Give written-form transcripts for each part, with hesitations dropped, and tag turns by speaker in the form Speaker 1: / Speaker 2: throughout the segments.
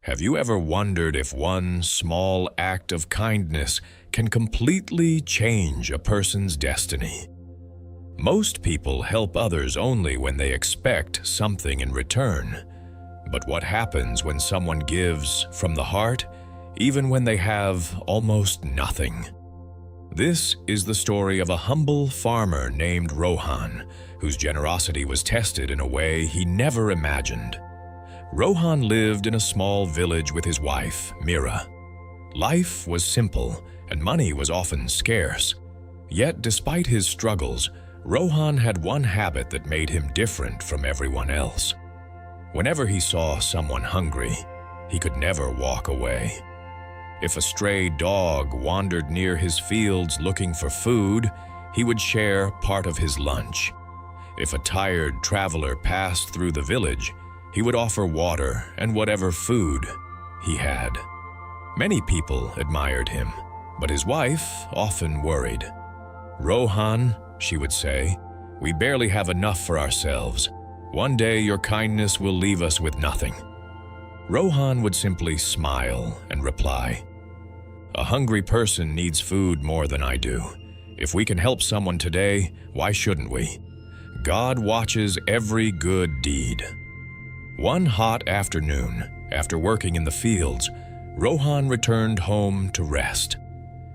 Speaker 1: Have you ever wondered if one small act of kindness can completely change a person's destiny? Most people help others only when they expect something in return. But what happens when someone gives from the heart, even when they have almost nothing? This is the story of a humble farmer named Rohan, whose generosity was tested in a way he never imagined. Rohan lived in a small village with his wife, Mira. Life was simple, and money was often scarce. Yet, despite his struggles, Rohan had one habit that made him different from everyone else. Whenever he saw someone hungry, he could never walk away. If a stray dog wandered near his fields looking for food, he would share part of his lunch. If a tired traveler passed through the village, he would offer water and whatever food he had. Many people admired him, but his wife often worried. "Rohan," she would say, "we barely have enough for ourselves. One day your kindness will leave us with nothing." Rohan would simply smile and reply, "A hungry person needs food more than I do. If we can help someone today, why shouldn't we? God watches every good deed." One hot afternoon, after working in the fields, Rohan returned home to rest.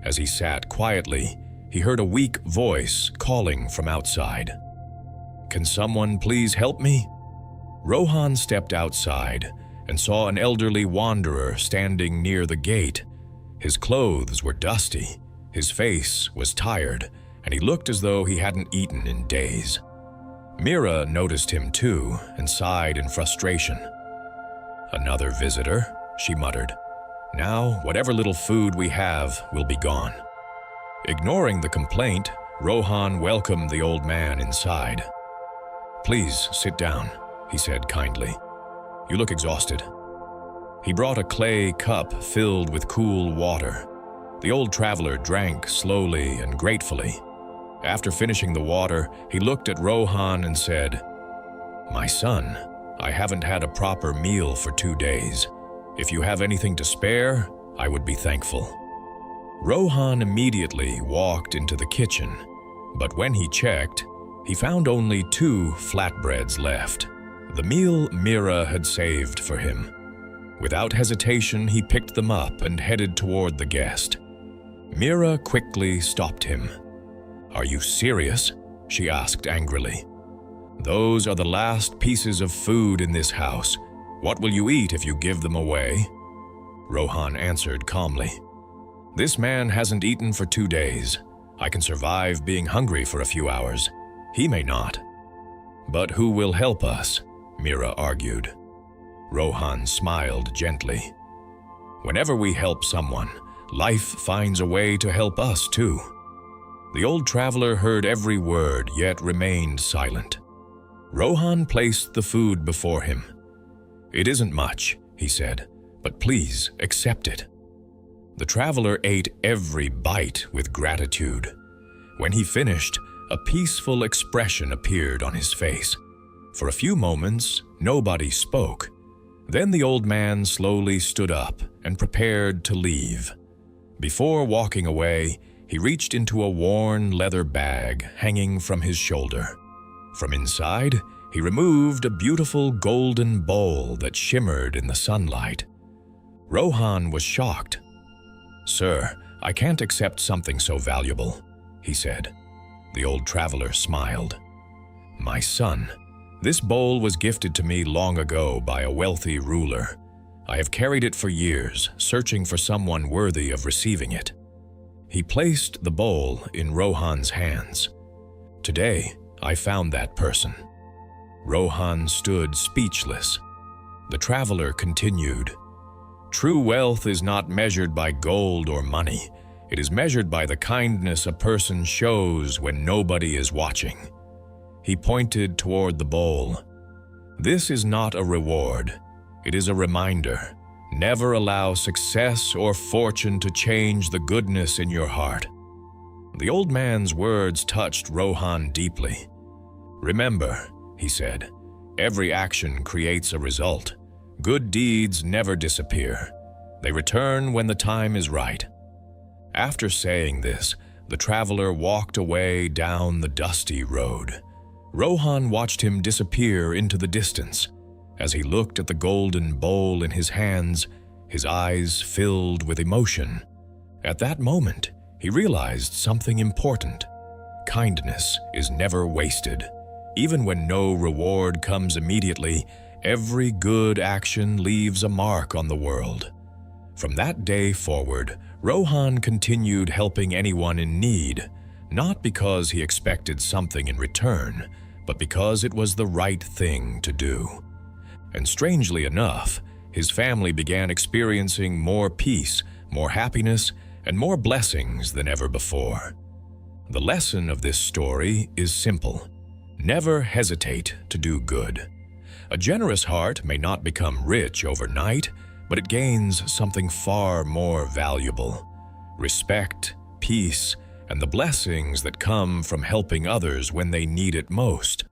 Speaker 1: As he sat quietly, he heard a weak voice calling from outside. "Can someone please help me?" Rohan stepped outside and saw an elderly wanderer standing near the gate. His clothes were dusty, his face was tired, and he looked as though he hadn't eaten in days. Mira noticed him too and sighed in frustration. "Another visitor," she muttered. "Now, whatever little food we have will be gone." Ignoring the complaint, Rohan welcomed the old man inside. "Please sit down," he said kindly. "You look exhausted." He brought a clay cup filled with cool water. The old traveler drank slowly and gratefully. After finishing the water, he looked at Rohan and said, "My son, I haven't had a proper meal for 2 days. If you have anything to spare, I would be thankful." Rohan immediately walked into the kitchen, but when he checked, he found only 2 flatbreads left, the meal Mira had saved for him. Without hesitation, he picked them up and headed toward the guest. Mira quickly stopped him. "Are you serious?" she asked angrily. "Those are the last pieces of food in this house. What will you eat if you give them away?" Rohan answered calmly, "This man hasn't eaten for 2 days. I can survive being hungry for a few hours. He may not." "But who will help us?" Mira argued. Rohan smiled gently. "Whenever we help someone, life finds a way to help us too." The old traveler heard every word, yet remained silent. Rohan placed the food before him. "It isn't much," he said, "but please accept it." The traveler ate every bite with gratitude. When he finished, a peaceful expression appeared on his face. For a few moments, nobody spoke. Then the old man slowly stood up and prepared to leave. Before walking away, he reached into a worn leather bag hanging from his shoulder. From inside, he removed a beautiful golden bowl that shimmered in the sunlight. Rohan was shocked. "Sir, I can't accept something so valuable," he said. The old traveler smiled. "My son, this bowl was gifted to me long ago by a wealthy ruler. I have carried it for years, searching for someone worthy of receiving it." He placed the bowl in Rohan's hands. "Today, I found that person." Rohan stood speechless. The traveler continued, "True wealth is not measured by gold or money. It is measured by the kindness a person shows when nobody is watching." He pointed toward the bowl. "This is not a reward. It is a reminder. Never allow success or fortune to change the goodness in your heart." The old man's words touched Rohan deeply. "Remember," he said, "every action creates a result. Good deeds never disappear. They return when the time is right. After saying this, the traveler walked away down the dusty road. Rohan watched him disappear into the distance. As he looked at the golden bowl in his hands, his eyes filled with emotion. At that moment, he realized something important. Kindness is never wasted. Even when no reward comes immediately, every good action leaves a mark on the world. From that day forward, Rohan continued helping anyone in need, not because he expected something in return, but because it was the right thing to do. And strangely enough, his family began experiencing more peace, more happiness, and more blessings than ever before. The lesson of this story is simple. Never hesitate to do good. A generous heart may not become rich overnight, but it gains something far more valuable: respect, peace, and the blessings that come from helping others when they need it most.